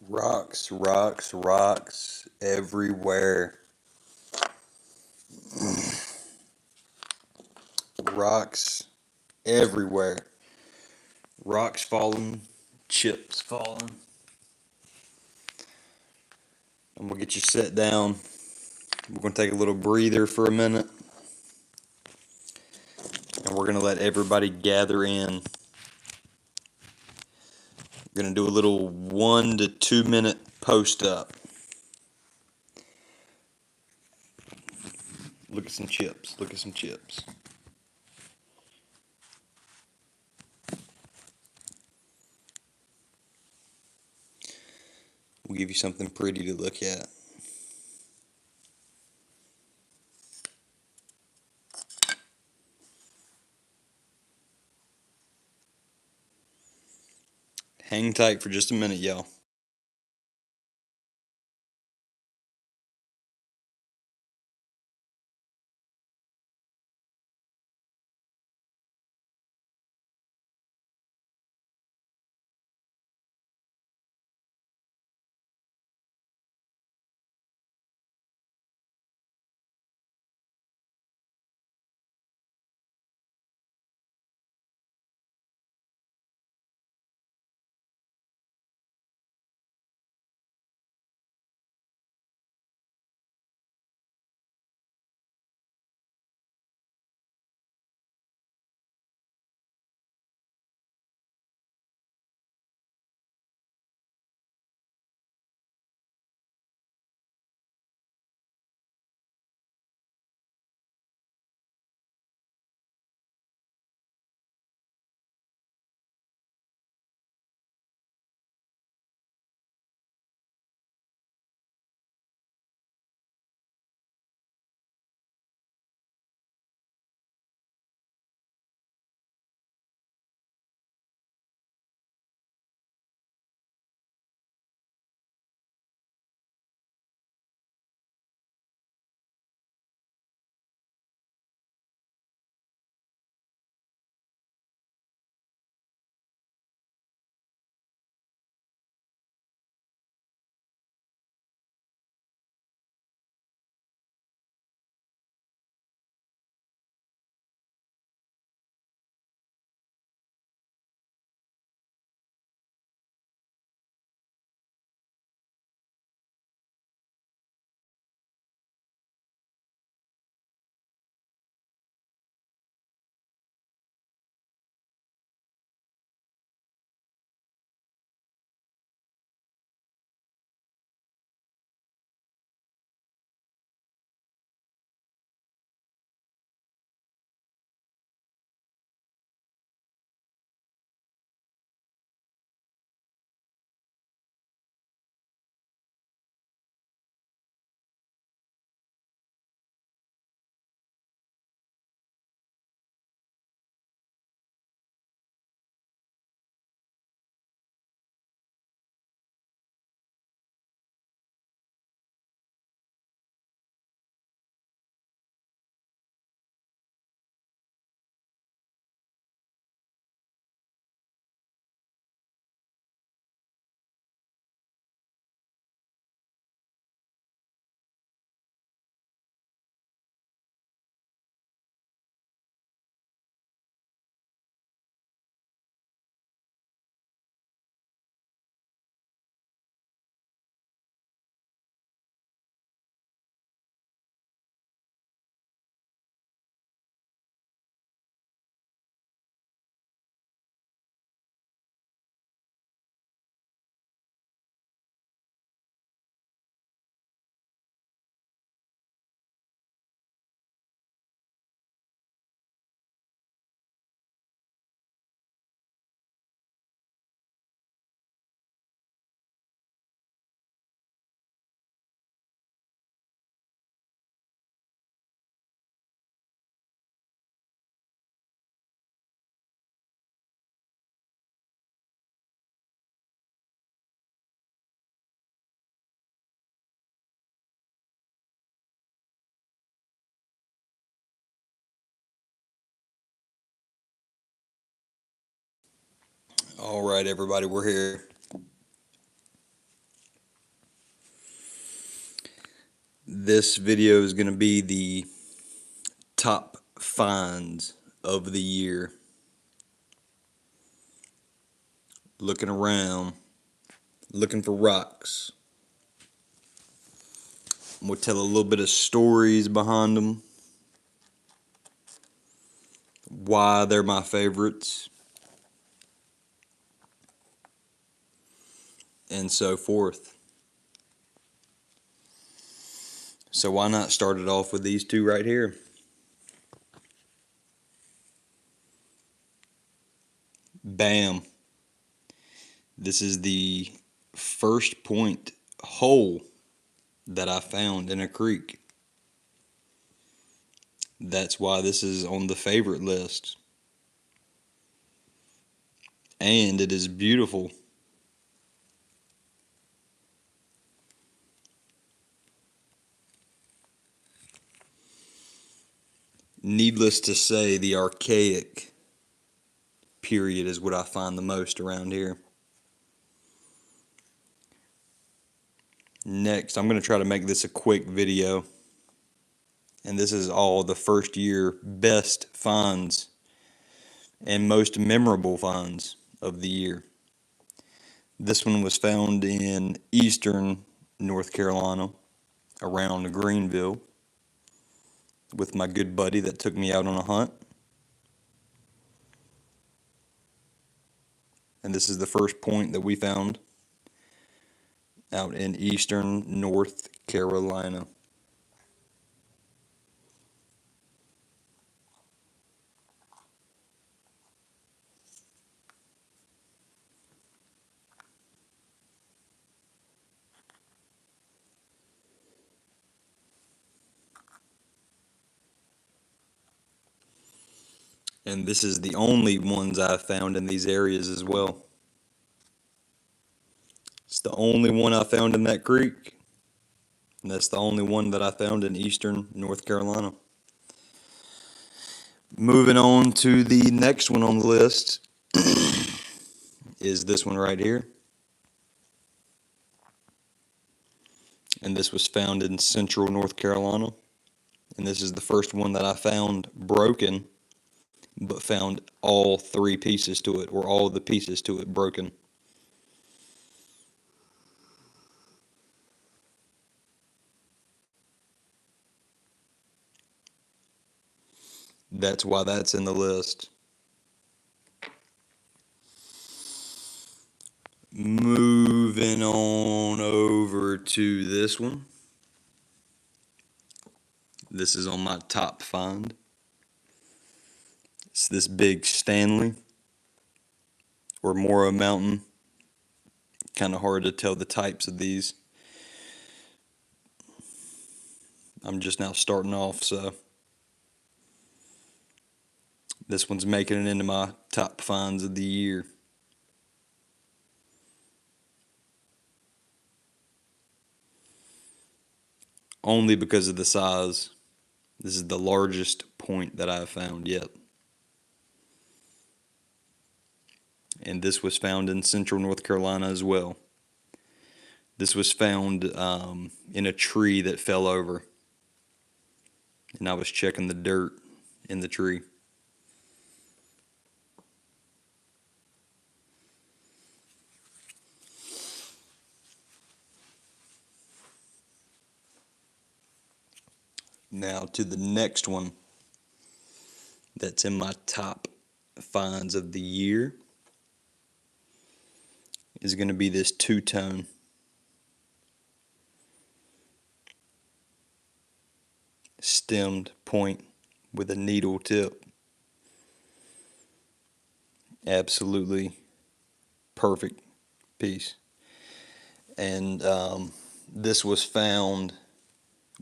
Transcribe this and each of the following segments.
Rocks, rocks, rocks everywhere. Rocks everywhere. Rocks falling, chips falling. I'm gonna get you set down. We're gonna take a little breather for a minute, and we're gonna let everybody gather in. We're gonna do a little 1 to 2 minute post up. Look at some chips. Look at some chips. We'll give you something pretty to look at. Hang tight for just a minute, y'all. All right, everybody, we're here. This video is going to be the top finds of the year. Looking around, looking for rocks. I'm going to tell a little bit of stories behind them, why they're my favorites, and so forth. So why not start it off with these two right here? Bam. This is the first point hole that I found in a creek. That's why this is on the favorite list. And it is beautiful. Needless to say, the archaic period is what I find the most around here. Next, I'm going to try to make this a quick video. And this is all the first year best finds and most memorable finds of the year. This one was found in eastern North Carolina, around Greenville, with my good buddy that took me out on a hunt. And this is the first point that we found out in eastern North Carolina. And this is the only ones I've found in these areas as well. It's the only one I found in that creek. And that's the only one that I found in eastern North Carolina. Moving on to the next one on the list is this one right here. And this was found in central North Carolina. And this is the first one that I found broken, but found all three pieces to it, or all the pieces to it broken. That's why that's in the list. Moving on over to this one. This is on my top find. It's this big Stanley, or Mora Mountain. Kind of hard to tell the types of these. I'm just now starting off, so this one's making it into my top finds of the year. Only because of the size. This is the largest point that I've found yet. And this was found in central North Carolina as well. This was found in a tree that fell over. And I was checking the dirt in the tree. Now to the next one that's in my top finds of the year is going to be this two-tone. Stemmed point with a needle tip. Absolutely perfect piece. And this was found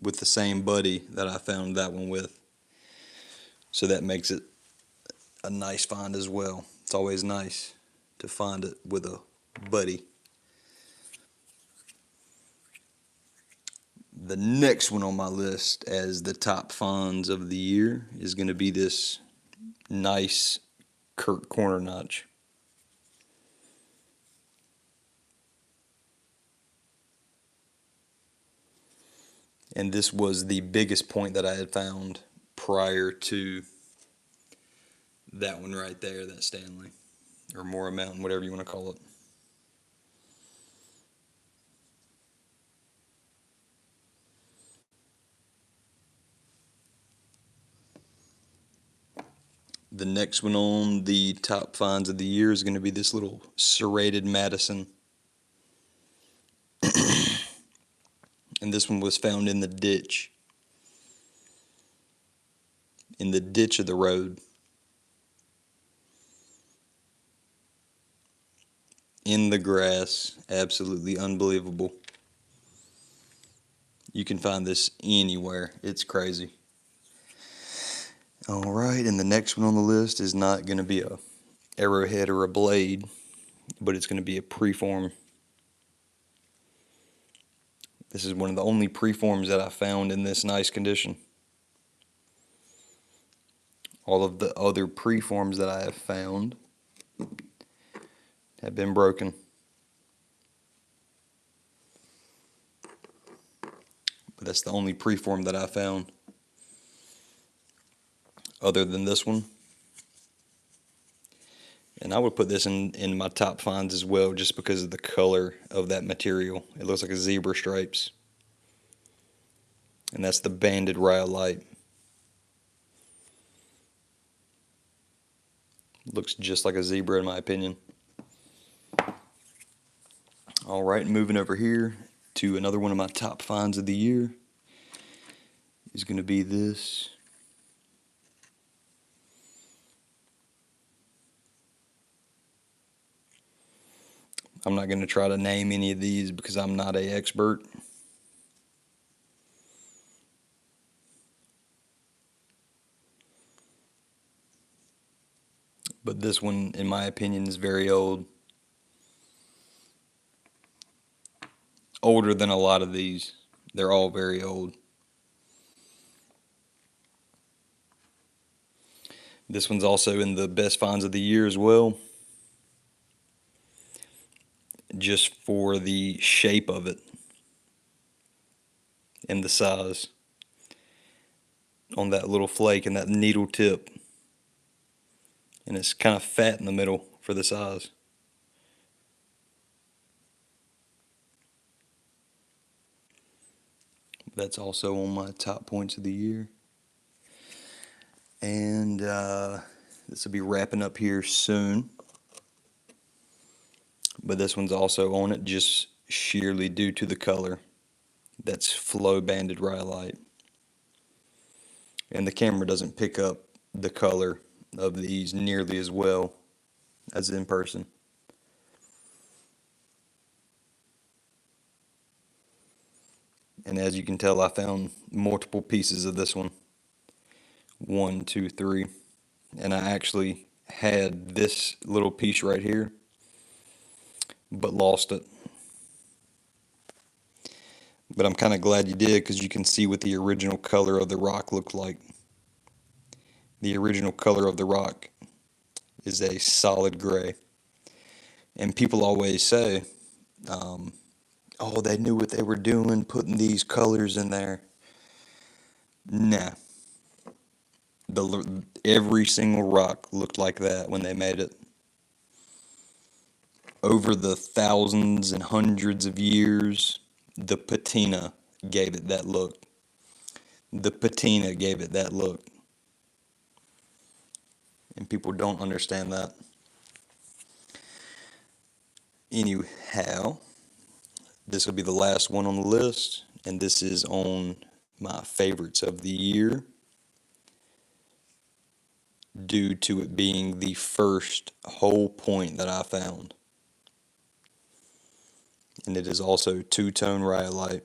with the same buddy that I found that one with. So that makes it a nice find as well. It's always nice to find it with a buddy. The next one on my list as the top finds of the year is going to be this nice Kirk corner notch. And this was the biggest point that I had found prior to that one right there, that Stanley, or Mora Mountain, whatever you want to call it. The next one on the top finds of the year is going to be this little serrated Madison. And this one was found in the ditch. In the ditch of the road. In the grass. Absolutely unbelievable. You can find this anywhere. It's crazy. Alright, and the next one on the list is not going to be a arrowhead or a blade, but it's going to be a preform. This is one of the only preforms that I found in this nice condition. All of the other preforms that I have found have been broken. But that's the only preform that I found. Other than this one. And I would put this in my top finds as well, just because of the color of that material. It looks like a zebra stripes. And that's the banded rhyolite. Looks just like a zebra in my opinion. Alright, moving over here to another one of my top finds of the year is going to be this. I'm not going to try to name any of these because I'm not an expert. But this one, in my opinion, is very old. Older than a lot of these. They're all very old. This one's also in the best finds of the year as well. Just for the shape of it and the size on that little flake and that needle tip. And it's kind of fat in the middle for the size. That's also on my top points of the year. And this will be wrapping up here soon. But this one's also on it just sheerly due to the color. That's flow banded rhyolite. And the camera doesn't pick up the color of these nearly as well as in person. And as you can tell, I found multiple pieces of this one. 1, 2, 3. And I actually had this little piece right here, but lost it. But I'm kind of glad you did, because you can see what the original color of the rock looked like. The original color of the rock is a solid gray. And people always say, oh, they knew what they were doing, putting these colors in there. Nah. Every single rock looked like that when they made it. Over the thousands and hundreds of years, the patina gave it that look. The patina gave it that look. And people don't understand that. Anyhow, this will be the last one on the list, and this is on my favorites of the year, due to it being the first whole point that I found. And it is also two-tone rhyolite.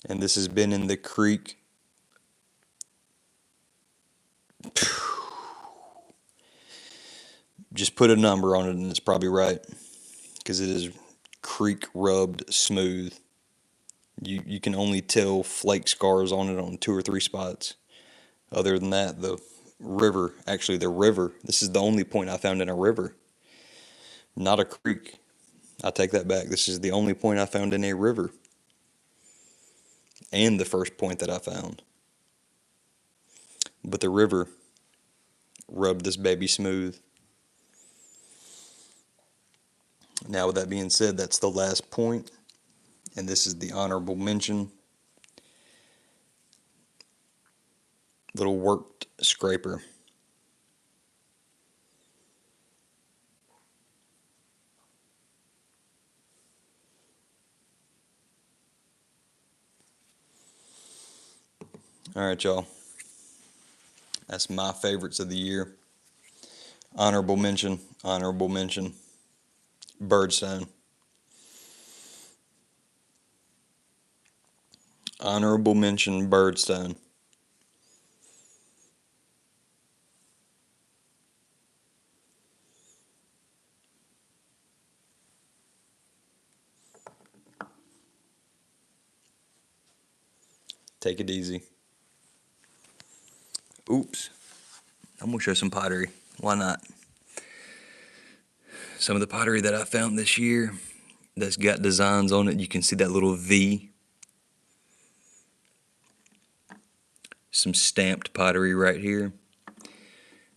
And this has been in the creek. Just put a number on it and it's probably right, because it is creek rubbed smooth. You can only tell flake scars on it on 2 or 3 spots. Other than that, the river, this is the only point I found in a river, not a creek. I take that back. This is the only point I found in a river. and the first point that I found. But the river rubbed this baby smooth. Now, with that being said, that's the last point, and this is the honorable mention. Little worked scraper. All right, y'all. That's my favorites of the year. Honorable mention, birdstone. Honorable mention, birdstone. Take it easy. Oops. I'm going to show some pottery. Why not? Some of the pottery that I found this year that's got designs on it. You can see that little V. Some stamped pottery right here.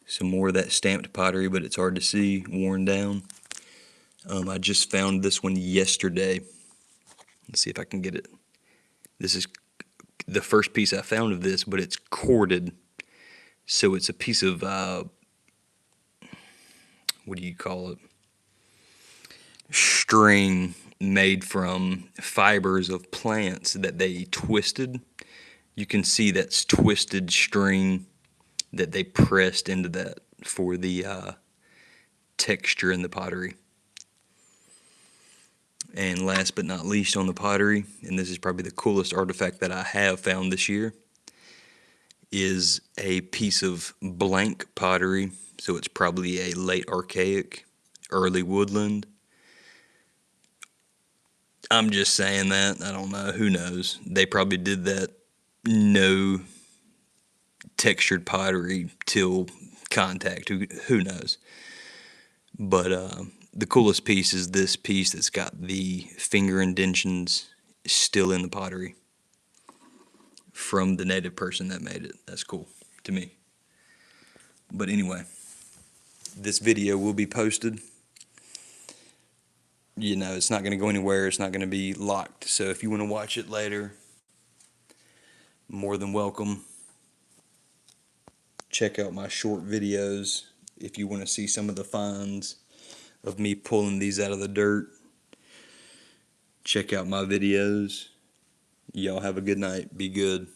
Some more of that stamped pottery, but it's hard to see, worn down. I just found this one yesterday. Let's see if I can get it. This is the first piece I found of this, but it's corded. So it's a piece of, what do you call it? String made from fibers of plants that they twisted. You can see that's twisted string that they pressed into that for the texture in the pottery. And last but not least on the pottery, and this is probably the coolest artifact that I have found this year, is a piece of blank pottery. So it's probably a late archaic, early woodland. I'm just saying that. I don't know. Who knows? They probably did that no textured pottery till contact. Who knows? But the coolest piece is this piece that's got the finger indentions still in the pottery from the native person that made it. That's cool to me. But anyway, this video will be posted. You know, it's not going to go anywhere. It's not going to be locked. So if you want to watch it later, more than welcome. Check out my short videos if you want to see some of the finds of me pulling these out of the dirt. Check out my videos. Y'all have a good night. Be good.